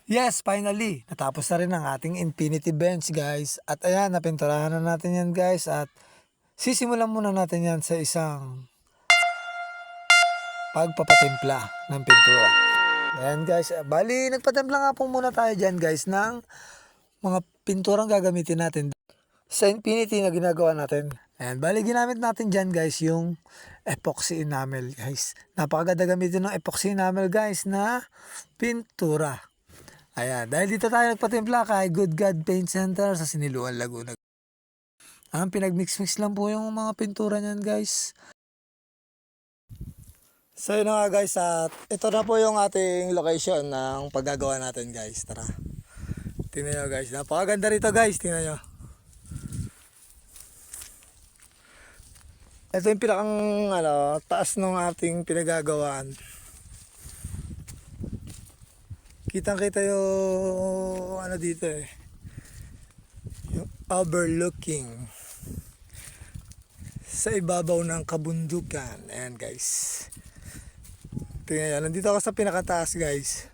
Yes, finally, natapos na rin ang ating infinity bench guys. At ayan, napinturahan na natin yan guys. At sisimulan muna natin yan sa isang pagpapatimpla ng pintura. Ayan guys, bali nagpatimpla nga po muna tayo dyan guys ng mga pinturang gagamitin natin sa infinity na ginagawa natin. Ayan, bali ginamit natin dyan guys yung epoxy enamel guys. Napakaganda gamitin ng epoxy enamel guys na pintura. Ayan, dahil dito tayo nagpatimpla kay Good God Paint Center sa Siniluan, Laguna. Ang pinagmix-mix lang po yung mga pintura niyan guys. So yun na nga guys, at ito na po yung ating location ng paggagawa natin guys. Tara, tingnan nyo guys, napakaganda rito guys, tingnan nyo. Ito yung pinakang taas ng ating pinagagawaan. Kitang-kita yung dito yung overlooking sa ibabaw ng kabundukan. Ayan guys. Tingnan yan. Nandito ako sa pinakataas guys.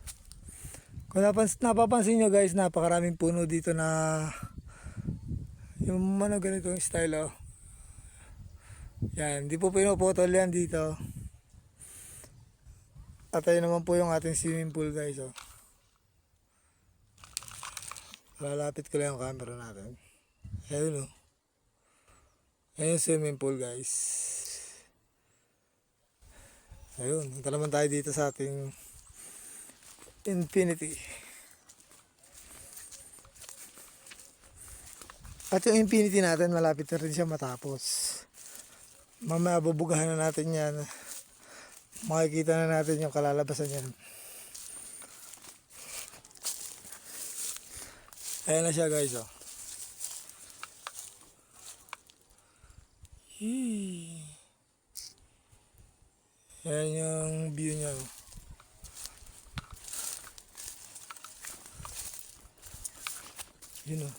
Kung napapansin nyo guys, napakaraming puno dito na yung ganito yung style Yan, hindi po pinuputol yan dito. At ayun naman po yung ating swimming pool guys Lalapit ko lang yung camera natin. Ayun Ayun yung swimming pool guys. Ayun, punta naman tayo dito sa ating infinity. At yung infinity natin, malapit na rin siya matapos. Mamaya bubugahan na natin yan. Makikita na natin yung kalalabasan yan. Ayan na siya guys Ayan yung view niya Yun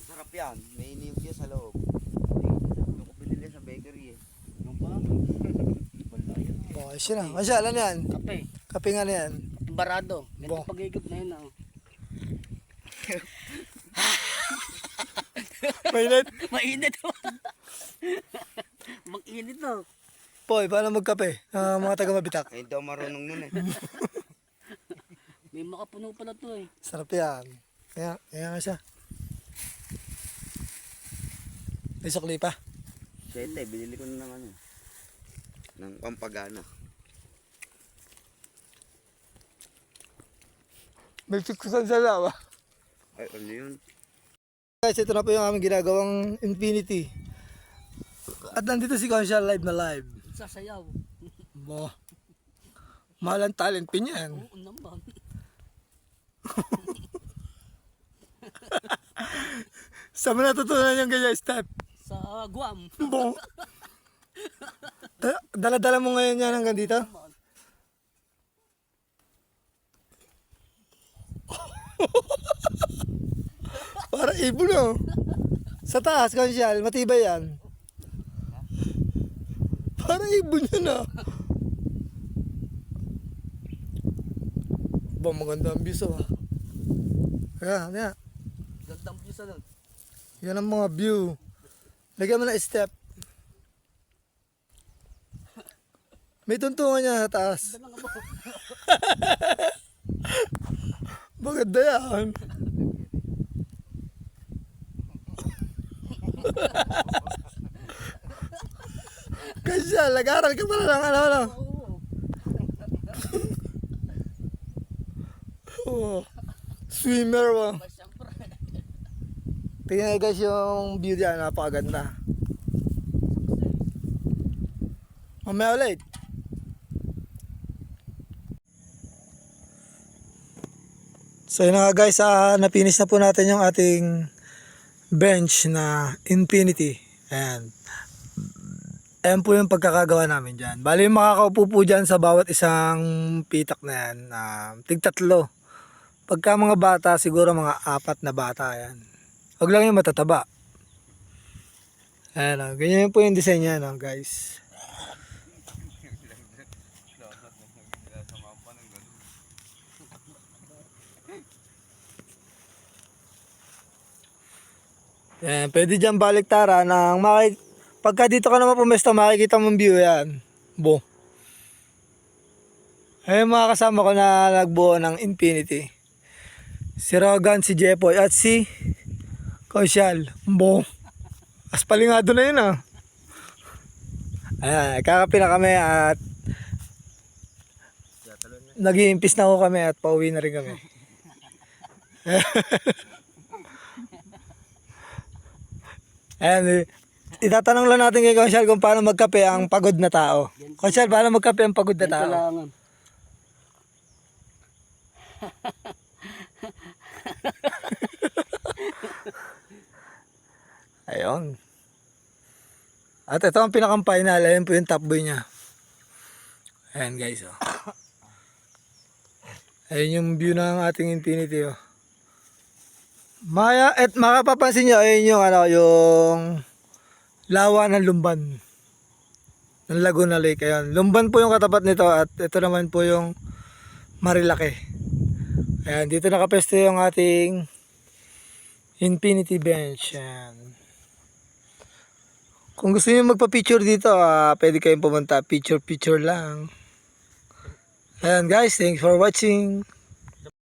Sarap yan. May niyog yan sa loob. Yung ko binili sa bakery Yung pa? Wala yan. Oh, siya na. Masya, alam yan? Kape. Kape nga na yan. Barado. Ito Bo. pag-igop na yun Mainit. Mainit Mag-init Poy, paano magkape? Mga taga Mabitak. Ayun daw marunong nun May makapuno pala to Sarap yan. Kaya nga siya. May sukli pa. Siyete, binili ko na ng ng pampagana. May fiksan sa lawa. Ay, ano yun? Guys, ito na po yung aming ginagawang infinity. At nandito si Conchal live na live. Sasayaw. Mo. Mahal ang talent pin yan. Oo naman. Saan mo natutunan yung ganyan step? Sa Guam. Bo. Dala-dala mo ngayon yan hanggang dito? Para ibon Sa taas, Conchal, matibay yan. Para ibon yan Ba, maganda ang views Kaya. Gandang view sa nun. Yan ang mga view. Lagyan mo na step. May tuntungan niya sa taas. Maganda yan. Kasi nag-aral ka pala ng Oh, swimmer mo. Tingnan guys yung view dyan, napakaganda. Mamaya ulit. So yun na nga guys, na-finish na po natin yung ating bench na infinity. Ayan. Ayan po yung pagkakagawa namin dyan. Bali makakaupo po dyan sa bawat isang pitak na yan. Tig-tatlo. Pagka mga bata, siguro mga 4 na bata yan. Huwag lang yung matataba. Ayan o, ganyan po yung design niya no, guys. Ayan, pwede dyan baliktaran ng pagka dito ka naman pumesto, makikita mong view yan. Bo. Ayun mga kasama ko na nagbuo ng Infinity. Si Rogan, si Jepoy at si Kausyal. Bo. Aspalingado na yun ah. Ayan, kakapi na kami at nag-iimpis na ko kami at pauwi na rin kami. Ayan, itatanong lang natin kay Kausyal kung paano magkape ang pagod na tao. Kausyal, paano magkape ang pagod na tao? Kailangan. Ayun. At ito ang pinakang final. Ayun po yung top boy niya. Ayan guys. Oh. Ayun yung view ng ating Infinity. Oh. At makapapansin nyo, ayun yung, yung lawa ng Lumban. Ng Laguna Lake. Ayun. Lumban po yung katapat nito at ito naman po yung Marilake. Ayan, dito nakapesto yung ating Infinity Bench. Ayan. Kung gusto niyo magpa-picture dito, pwede kayong pumunta. Picture lang. Ayan guys, thanks for watching.